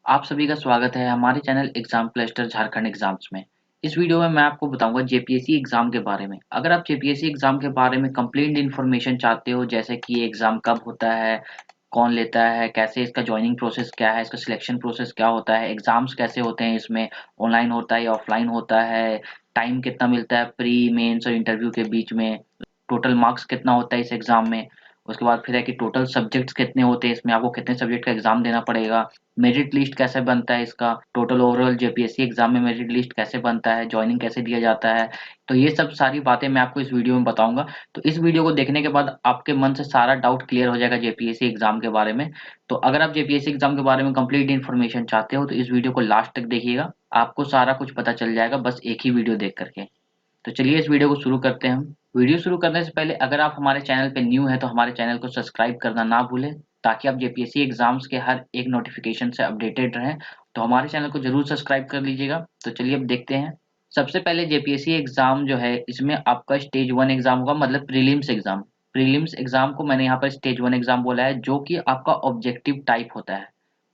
आप सभी का स्वागत है हमारे channel exam cluster Jharkhand exams में। इस वीडियो में मैं आपको बताऊंगा जेपीएससी एग्जाम के बारे में। अगर आप जेपीएससी एग्जाम के बारे में कंप्लीट इन्फॉर्मेशन चाहते हो, जैसे कि ये एग्जाम कब होता है, कौन लेता है, कैसे इसका ज्वाइनिंग प्रोसेस क्या है, इसका सिलेक्शन प्रोसेस क्या होता है, एग्जाम्स कैसे होते हैं, इसमें ऑनलाइन होता है या ऑफलाइन होता है, टाइम कितना मिलता है प्री मेंस और इंटरव्यू के बीच में, टोटल मार्क्स कितना होता है इस एग्जाम में, उसके बाद फिर है कि टोटल सब्जेक्ट्स कितने होते हैं, इसमें आपको कितने सब्जेक्ट का एग्जाम देना पड़ेगा, मेरिट लिस्ट कैसे बनता है इसका, टोटल ओवरऑल जेपीएससी एग्जाम में मेरिट लिस्ट कैसे बनता है, ज्वाइनिंग कैसे दिया जाता है। तो ये सब सारी बातें मैं आपको इस वीडियो में बताऊंगा। तो इस वीडियो को देखने के बाद आपके मन से सारा डाउट क्लियर हो जाएगा जेपीएससी एग्जाम के बारे में। तो अगर आप जेपीएससी एग्जाम के बारे में कंप्लीट इन्फॉर्मेशन चाहते हो तो इस वीडियो को लास्ट तक देखिएगा, आपको सारा कुछ पता चल जाएगा बस एक ही वीडियो देख करके। तो चलिए इस वीडियो को शुरू करते हैं हम। वीडियो शुरू करने से पहले अगर आप हमारे चैनल पे न्यू हैं तो हमारे चैनल को सब्सक्राइब करना ना भूलें, ताकि आप जेपीएससी एग्जाम्स के हर एक नोटिफिकेशन से अपडेटेड रहें। तो हमारे चैनल को जरूर सब्सक्राइब कर लीजिएगा। तो चलिए अब देखते हैं। सबसे पहले जेपीएससी एग्जाम जो है इसमें आपका स्टेज 1 एग्जाम होगा, मतलब प्रीलिम्स एग्जाम। प्रीलिम्स एग्जाम को मैंने यहाँ पर स्टेज 1 एग्जाम बोला है, जो कि आपका ऑब्जेक्टिव टाइप होता है।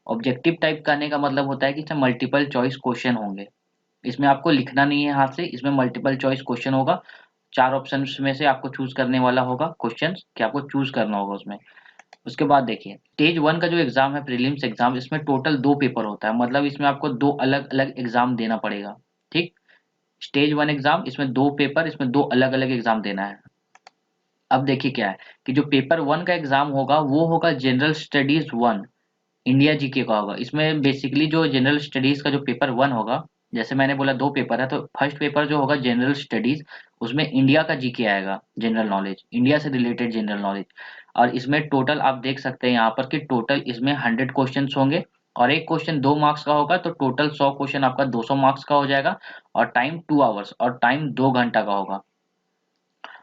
ऑब्जेक्टिव टाइप करने का मतलब होता है कि इसमें मल्टीपल चॉइस क्वेश्चन होंगे। इसमें आपको लिखना नहीं है हाथ से, इसमें मल्टीपल चॉइस क्वेश्चन होगा। 4 ऑप्शंस में से आपको चूज़ करने वाला होगा क्वेश्चंस कि आपको चूज़ करना होगा उसमें। उसके बाद देखिए, स्टेज 1 का जो एग्ज़ाम है प्रीलिम्स एग्ज़ाम, इसमें टोटल 2 पेपर होता है, मतलब इसमें आपको 2 अलग-अलग एग्ज़ाम देना पड़ेगा, ठीक? स्टेज 1 एग्ज़ाम, इसमें 2 पेपर, इसमें 2 अलग-अलग एग्ज़ाम देना है। अब देखिए क्या है कि जो पेपर 1 का एग्ज़ाम होगा वो होगा जनरल स्टडीज़ 1, इंडिया जीके का होगा। इसमें बेसिकली जो जनरल स्टडीज का जो पेपर 1 होगा, जैसे मैंने बोला 2 पेपर है, तो फर्स्ट पेपर जो होगा जनरल स्टडीज, उसमें इंडिया का जीके आएगा, जनरल नॉलेज, इंडिया से रिलेटेड जनरल नॉलेज। और इसमें टोटल आप देख सकते हैं यहाँ पर कि टोटल इसमें 100 क्वेश्चंस होंगे, और एक क्वेश्चन 2 मार्क्स का होगा, तो टोटल 100 क्वेश्चन आपका 200 मार्क्स का हो जाएगा। और टाइम 2 आवर्स और टाइम 2 घंटा का होगा।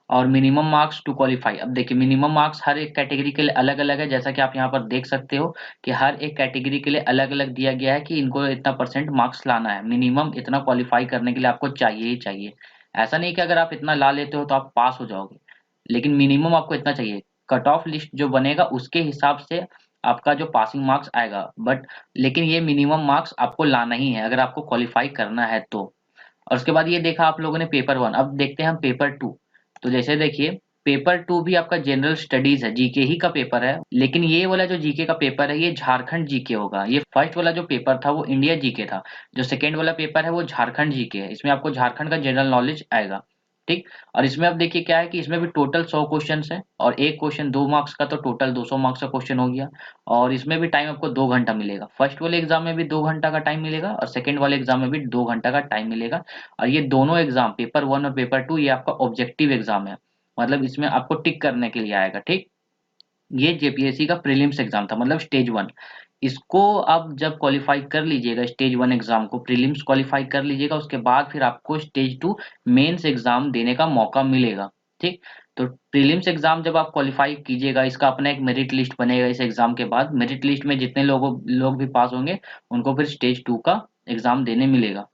और मिनिमम मार्क्स टू क्वालिफाई, अब देखिए मिनिमम मार्क्स हर एक कैटेगरी के लिए अलग अलग है, जैसा कि आप यहाँ पर देख सकते हो कि हर एक कैटेगरी के लिए अलग अलग दिया गया है कि इनको इतना परसेंट मार्क्स लाना है, मिनिमम इतना क्वालिफाई करने के लिए आपको चाहिए ही चाहिए। ऐसा नहीं कि अगर आप इतना ला लेते हो तो आप पास हो जाओगे, लेकिन मिनिमम आपको इतना चाहिए। कट ऑफ लिस्ट जो बनेगा उसके हिसाब से आपका जो पासिंग मार्क्स आएगा, बट लेकिन ये मिनिमम मार्क्स आपको लाना ही है अगर आपको क्वालिफाई करना है तो। और उसके बाद ये देखा आप लोगों ने पेपर 1, अब देखते हैं हम पेपर 2। तो जैसे देखिए, पेपर 2 भी आपका जनरल स्टडीज है, जीके ही का पेपर है, लेकिन ये वाला जो जीके का पेपर है ये झारखंड जीके होगा। ये फर्स्ट वाला जो पेपर था वो इंडिया जीके था, जो सेकंड वाला पेपर है वो झारखंड जीके है। इसमें आपको झारखंड का जनरल नॉलेज आएगा, ठीक। और इसमें अब देखिए क्या है कि इसमें भी टोटल 100 क्वेश्चन है, और एक क्वेश्चन 2 मार्क्स का, तो टोटल 200 मार्क्स का क्वेश्चन हो गया। और इसमें भी टाइम आपको 2 घंटा मिलेगा। फर्स्ट वाले एग्जाम में भी 2 घंटा का टाइम मिलेगा, और सेकंड वाले एग्जाम में भी 2 घंटा का टाइम मिलेगा। और ये दोनों एग्जाम, पेपर 1 और पेपर 2, ये आपका ऑब्जेक्टिव एग्जाम है, मतलब इसमें आपको टिक करने के लिए आएगा, ठीक। ये जेपीएससी का प्रीलिम्स एग्जाम था, मतलब स्टेज 1। इसको आप जब क्वालिफाई कर लीजिएगा, स्टेज 1 एग्जाम को प्रीलिम्स क्वालिफाई कर लीजिएगा, उसके बाद फिर आपको स्टेज 2 मेंस एग्जाम देने का मौका मिलेगा, ठीक। तो प्रीलिम्स एग्जाम जब आप क्वालिफाई कीजिएगा, इसका अपना एक मेरिट लिस्ट बनेगा। इस एग्जाम के बाद मेरिट लिस्ट में जितने लोग भी पास होंगे उनको फिर स्टेज 2 का एग्जाम देने मिलेगा।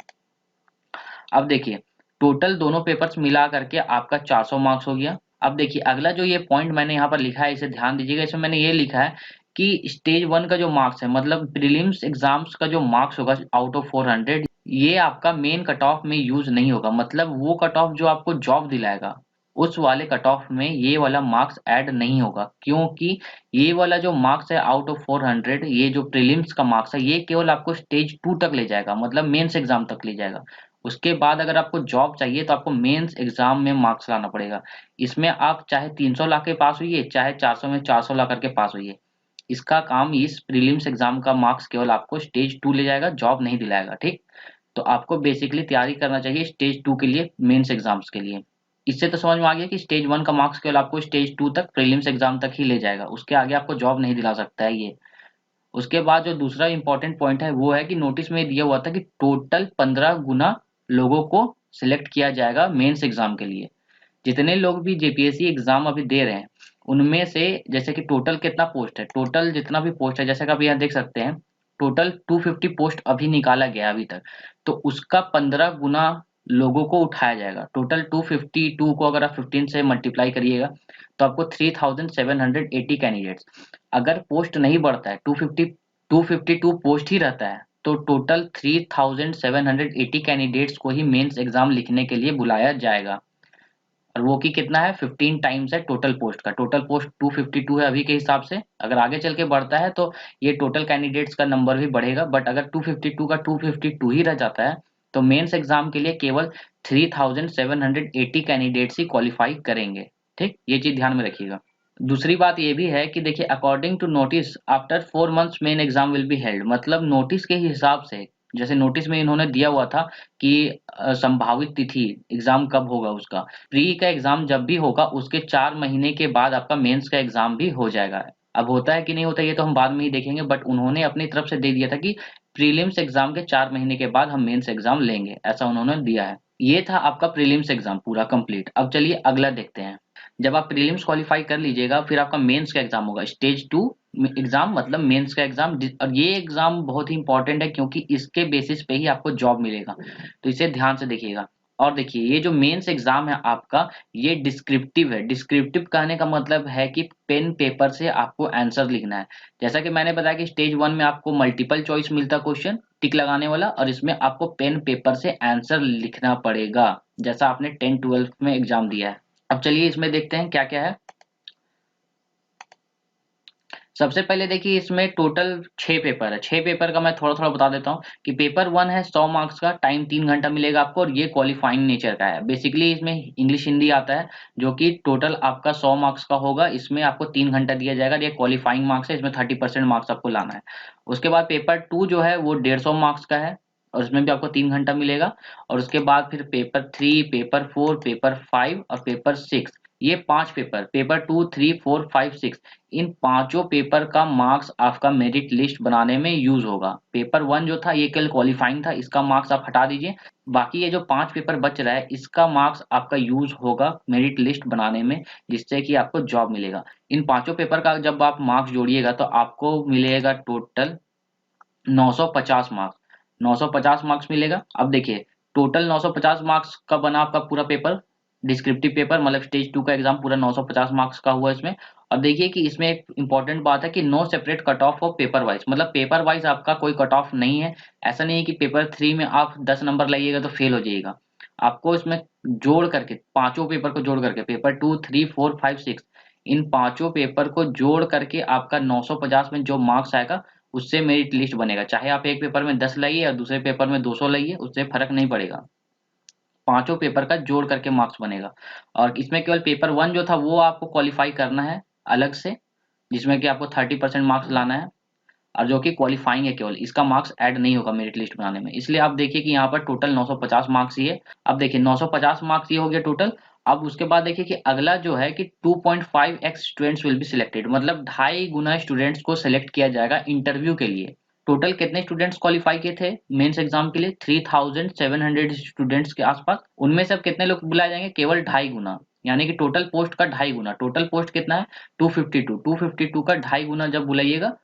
अब देखिए, टोटल दोनों पेपर्स मिला करके आपका 400 मार्क्स हो गया। अब देखिए अगला जो ये पॉइंट मैंने यहाँ पर लिखा है, इसे ध्यान दीजिएगा। इसमें मैंने ये लिखा है कि स्टेज 1 का जो मार्क्स है, मतलब प्रीलिम्स एग्जाम्स का जो मार्क्स होगा आउट ऑफ 400, ये आपका मेन कट ऑफ में यूज नहीं होगा। मतलब वो कट ऑफ जो आपको जॉब दिलाएगा, उस वाले कट ऑफ में ये वाला मार्क्स ऐड नहीं होगा, क्योंकि ये वाला जो मार्क्स है आउट ऑफ 400, ये जो प्रीलिम्स का मार्क्स है, ये केवल आपको स्टेज 2 तक ले जाएगा, मतलब मेंस एग्जाम तक ले जाएगा। उसके बाद अगर आपको जॉब चाहिए तो आपको मेंस एग्जाम में मार्क्स लाना पड़ेगा। इसमें आप चाहे 300 ला के पास होइए, चाहे 400 में 400 ला करके पास होइए, इसका काम, इस प्रीलिम्स एग्जाम का मार्क्स केवल आपको स्टेज 2 ले जाएगा, जॉब नहीं दिलाएगा, ठीक। तो आपको बेसिकली तैयारी करना चाहिए स्टेज 2 के लिए, मेंस एग्जाम्स के लिए। इससे तो समझ में आ गया कि स्टेज 1 का मार्क्स केवल आपको स्टेज 2 तक प्रीलिम्स एग्जाम तक ही ले जाएगा, उसके आगे आपको जॉब नहीं दिला सकता है ये। उसके बाद जो दूसरा इंपॉर्टेंट पॉइंट है वो है कि नोटिस में दिया हुआ था कि टोटल 15 गुना लोगों को सिलेक्ट किया जाएगा मेंस एग्जाम के लिए। जितने लोग भी जेपीएससी एग्जाम अभी दे रहे हैं, उनमें से जैसे कि टोटल कितना पोस्ट है, टोटल जितना भी पोस्ट है, जैसे कि आप यहाँ देख सकते हैं, टोटल 250 पोस्ट अभी निकाला गया अभी तक। तो उसका 15 गुना लोगों को उठाया जाएगा। टोटल 252 को अगर आप 15 से मल्टीप्लाई करिएगा तो आपको 3780 कैंडिडेट्स। अगर पोस्ट नहीं बढ़ता है, 252 पोस्ट ही रहता है, तो टोटल 3780 कैंडिडेट्स को ही मेंस एग्जाम लिखने के लिए बुलाया जाएगा। और वो की कितना है, 15 टाइम्स है टोटल पोस्ट का। टोटल पोस्ट 252 है अभी के हिसाब से। अगर आगे चल के बढ़ता है तो ये टोटल कैंडिडेट्स का नंबर भी बढ़ेगा, बट अगर 252 का 252 ही रह जाता है तो मेंस एग्जाम के लिए केवल 3780 कैंडिडेट्स ही क्वालिफाई करेंगे। ठीक, ये चीज ध्यान में रखिएगा। दूसरी बात ये भी है कि देखिए, according to notice after 4 months main exam will be held, मतलब नोटिस के हिसाब से, जैसे नोटिस में इन्होंने दिया हुआ था कि संभावित तिथि एग्जाम कब होगा उसका, प्री का एग्जाम जब भी होगा उसके 4 महीने के बाद आपका मेंस का एग्जाम भी हो जाएगा। अब होता है कि नहीं होता ये तो हम बाद में ही देखेंगे, बट उन्होंने अपनी तरफ से दे दिया था कि प्रीलिम्स एग्जाम के 4 महीने के बाद हम मेंस एग्जाम लेंगे, ऐसा उन्होंने दिया है। ये था आपका प्रीलिम्स एग्जाम पूरा कंप्लीट। अब चलिए अगला देखते हैं। जब आप प्रीलिम्स क्वालिफाई कर लीजिएगा फिर आपका मेंस का एग्जाम होगा, स्टेज 2 एग्जाम, मतलब मेंस का एग्जाम। और ये एग्जाम बहुत ही इंपॉर्टेंट है क्योंकि इसके बेसिस पे ही आपको जॉब मिलेगा, तो इसे ध्यान से देखिएगा। और देखिए, ये जो मेंस एग्जाम है आपका, ये डिस्क्रिप्टिव है। डिस्क्रिप्टिव कहने का मतलब है कि पेन पेपर से आपको आंसर लिखना है। जैसा कि मैंने बताया कि स्टेज 1 में आपको मल्टीपल चॉइस मिलता क्वेश्चन टिक लगाने वाला, और इसमें आपको पेन पेपर से आंसर लिखना पड़ेगा, जैसा आपने 10-12 में एग्जाम दिया है। अब चलिए इसमें देखते हैं क्या क्या है। सबसे पहले देखिए, इसमें टोटल 6 पेपर है। 6 पेपर का मैं थोड़ा थोड़ा बता देता हूँ कि पेपर 1 है 100 मार्क्स का, टाइम 3 घंटा मिलेगा आपको, और ये क्वालिफाइंग नेचर का है। बेसिकली इसमें इंग्लिश हिंदी आता है, जो कि टोटल आपका 100 मार्क्स का होगा। इसमें आपको 3 घंटा दिया जाएगा, ये क्वालिफाइंग मार्क्स है, इसमें 30% मार्क्स आपको लाना है। उसके बाद पेपर 2 जो है वो 150 मार्क्स का है, और उसमें भी आपको 3 घंटा मिलेगा। और उसके बाद फिर पेपर 3, पेपर 4, पेपर 5 और पेपर 6, ये 5 पेपर, पेपर 2, 3, 4, 5, 6, इन पांचों पेपर का मार्क्स आपका मेरिट लिस्ट बनाने में यूज होगा। पेपर 1 जो था ये केवल क्वालिफाइंग था, इसका मार्क्स आप हटा दीजिए। बाकी ये जो 5 पेपर बच रहा है इसका मार्क्स आपका यूज होगा मेरिट लिस्ट बनाने में, जिससे कि आपको जॉब मिलेगा। इन पांचों पेपर का जब आप मार्क्स जोड़िएगा तो आपको मिलेगा टोटल 950 मार्क्स। 950 मार्क्स मिलेगा। अब देखिए, टोटल 950 मार्क्स का बना आपका पूरा पेपर, डिस्क्रिप्टिव पेपर, मतलब स्टेज 2 का एग्जाम पूरा 950 मार्क्स का हुआ इसमें। और देखिए कि इसमें एक इंपॉर्टेंट बात है कि नो सेपरेट कट ऑफ हो पेपर वाइज, मतलब पेपर वाइज आपका कोई कट ऑफ नहीं है। ऐसा नहीं है कि पेपर 3 में आप 10 नंबर लाइएगा तो फेल हो जाइएगा। आपको इसमें जोड़ करके, पांचों पेपर को जोड़ करके, पेपर 2, 3, 4, 5, 6, इन पांचों पेपर को जोड़ करके आपका 950 में जो मार्क्स आएगा उससे मेरिट लिस्ट बनेगा। चाहे आप एक पेपर में 10 लाइए और दूसरे पेपर में 200 लाइए, उससे फर्क नहीं पड़ेगा, पांचों पेपर का जोड़ करके मार्क्स बनेगा। और इसमें केवल पेपर 1 जो था वो आपको क्वालिफाई करना है अलग से, जिसमें कि आपको 30% मार्क्स लाना है, और जो कि क्वालिफाइंग है, केवल इसका मार्क्स ऐड नहीं होगा मेरिट लिस्ट बनाने में। इसलिए आप देखिए कि यहाँ पर टोटल 950 मार्क्स ही है। अब देखिए 950 मार्क्स ये हो गया टोटल। अब उसके बाद देखिए कि अगला जो है कि 2.5x students will be selected, मतलब 2.5 गुना स्टूडेंट्स को सिलेक्ट किया जाएगा इंटरव्यू के लिए। टोटल कितने स्टूडेंट्स क्वालिफाई किए थे मेंस एग्जाम के लिए? 3700 स्टूडेंट्स के आसपास। उनमें से अब कितने लोग बुलाए जाएंगे? केवल 2.5 गुना, यानी कि टोटल पोस्ट का 2.5 गुना। टोटल पोस्ट कितना है? 252 का 2.5 गुना जब बुलाइएगा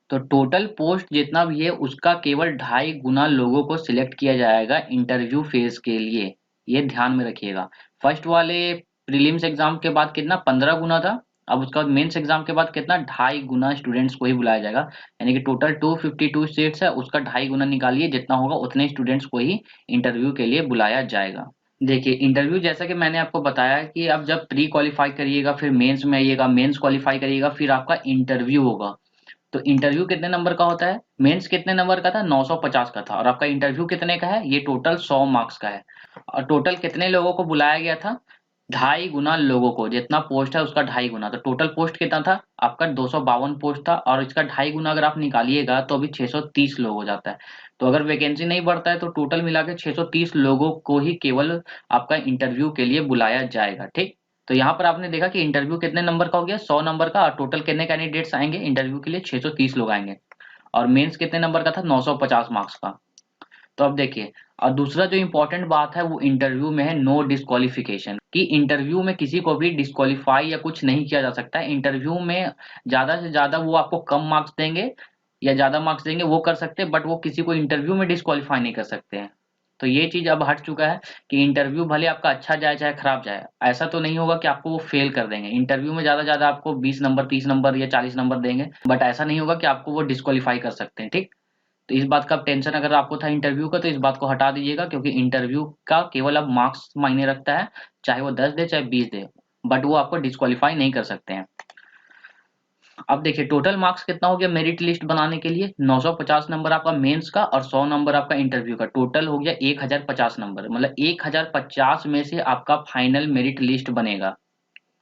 तो टोटल पोस्ट जितना भी है उसका केवल 2.5 गुना लोगों को सिलेक्ट किया जाएगा इंटरव्यू फेज के लिए। ये ध्यान में रखिएगा। फर्स्ट वाले प्रीलिम्स एग्जाम के बाद कितना, 15 गुना था। अब उसका बाद मेंस एग्जाम के बाद कितना, 2.5 गुना स्टूडेंट्स को ही बुलाया जाएगा। यानी कि टोटल 252 सीट्स है, उसका 2.5 गुना निकालिए, जितना होगा उतने स्टूडेंट्स को ही इंटरव्यू के लिए बुलाया जाएगा। देखिए इंटरव्यू, जैसा कि मैंने आपको बताया कि अब जब प्री क्वालिफाई करिएगा फिर मेंस में आइएगा, मेंस क्वालिफाई करिएगा फिर आपका इंटरव्यू होगा। तो इंटरव्यू कितने नंबर का होता है? मेंस कितने नंबर का था? 950 का था। और आपका इंटरव्यू कितने का है? ये टोटल 100 मार्क्स का है। और टोटल कितने लोगों को बुलाया गया था? 2.5 गुना लोगों को, जितना पोस्ट है उसका 2.5 गुना। तो टोटल पोस्ट कितना था आपका? 252 पोस्ट था, और इसका 2.5 गुना अगर आप निकालिएगा तो अभी 630 लोग हो जाता है। तो अगर वैकेंसी नहीं बढ़ता है तो टोटल मिला के 630 लोगों को ही केवल आपका इंटरव्यू के लिए बुलाया जाएगा। ठीक, तो यहाँ पर आपने देखा कि इंटरव्यू कितने नंबर का हो गया? 100 नंबर का। और टोटल कितने कैंडिडेट्स आएंगे इंटरव्यू के लिए? 630 लोग आएंगे। और मेंस कितने नंबर का था? 950 मार्क्स का। तो अब देखिए, और दूसरा जो इंपॉर्टेंट बात है वो इंटरव्यू में है नो डिस्क्वालिफिकेशन, कि इंटरव्यू में किसी को भी डिस्क्वालीफाई या कुछ नहीं किया जा सकता है। इंटरव्यू में ज्यादा से ज्यादा वो आपको कम मार्क्स देंगे या ज्यादा मार्क्स देंगे, वो कर सकते हैं, बट वो किसी को इंटरव्यू में डिस्क्वालीफाई नहीं कर सकते हैं। तो ये चीज अब हट चुका है कि इंटरव्यू भले आपका अच्छा जाए चाहे खराब जाए, ऐसा तो नहीं होगा कि आपको वो फेल कर देंगे। इंटरव्यू में ज्यादा से ज्यादा आपको 20 नंबर, 30 नंबर या 40 नंबर देंगे, बट ऐसा नहीं होगा कि आपको वो डिस्क्वालीफाई कर सकते हैं। ठीक, तो इस बात का टेंशन अगर आपको था इंटरव्यू का, तो इस बात को हटा दीजिएगा, क्योंकि इंटरव्यू का केवल अब मार्क्स मायने रखता है, चाहे वो 10 दे चाहे 20 दे, बट वो आपको डिस्क्वालीफाई नहीं कर सकते हैं। अब देखिए टोटल मार्क्स कितना हो गया मेरिट लिस्ट बनाने के लिए, 950 नंबर आपका मेंस का और 100 नंबर आपका इंटरव्यू का, टोटल हो गया 1050 नंबर। मतलब 1050 में से आपका फाइनल मेरिट लिस्ट बनेगा।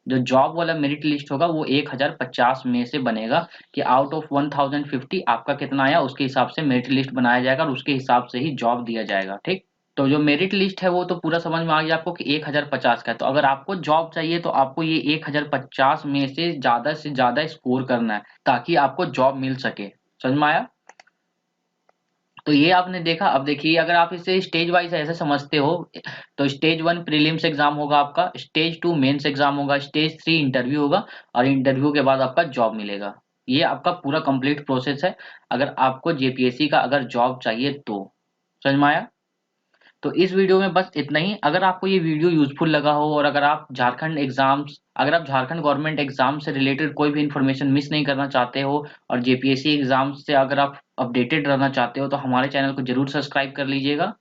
जो जॉब वाला मेरिट लिस्ट होगा वो 1050 में से बनेगा, कि आउट ऑफ 1050 आपका कितना आया, उसके हिसाब से मेरिट लिस्ट बनाया जाएगा और उसके हिसाब से ही जॉब दिया जाएगा। ठीक, तो जो मेरिट लिस्ट है वो तो पूरा समझ में आ गया आपको कि 1050 का है। तो अगर आपको जॉब चाहिए तो आपको ये 1050 में से ज्यादा स्कोर करना है, ताकि आपको जॉब मिल सके। समझ में आया? तो ये आपने देखा। अब देखिए अगर आप इसे स्टेज वाइज ऐसे समझते हो, तो स्टेज 1 प्रीलिम्स एग्जाम होगा आपका, स्टेज 2 मेंस एग्जाम होगा, स्टेज 3 इंटरव्यू होगा, और इंटरव्यू के बाद आपका जॉब मिलेगा। ये आपका पूरा कंप्लीट प्रोसेस है, अगर आपको जेपीएससी का अगर जॉब चाहिए तो। समझ में आया? तो इस वीडियो में बस इतना ही। अगर आपको ये वीडियो यूजफुल लगा हो, और अगर आप झारखंड गवर्नमेंट एग्जाम से रिलेटेड कोई भी इंफॉर्मेशन मिस नहीं करना चाहते हो, और जेपीएससी एग्जाम से अगर आप अपडेटेड रहना चाहते हो, तो हमारे चैनल को जरूर सब्सक्राइब कर लीजिएगा।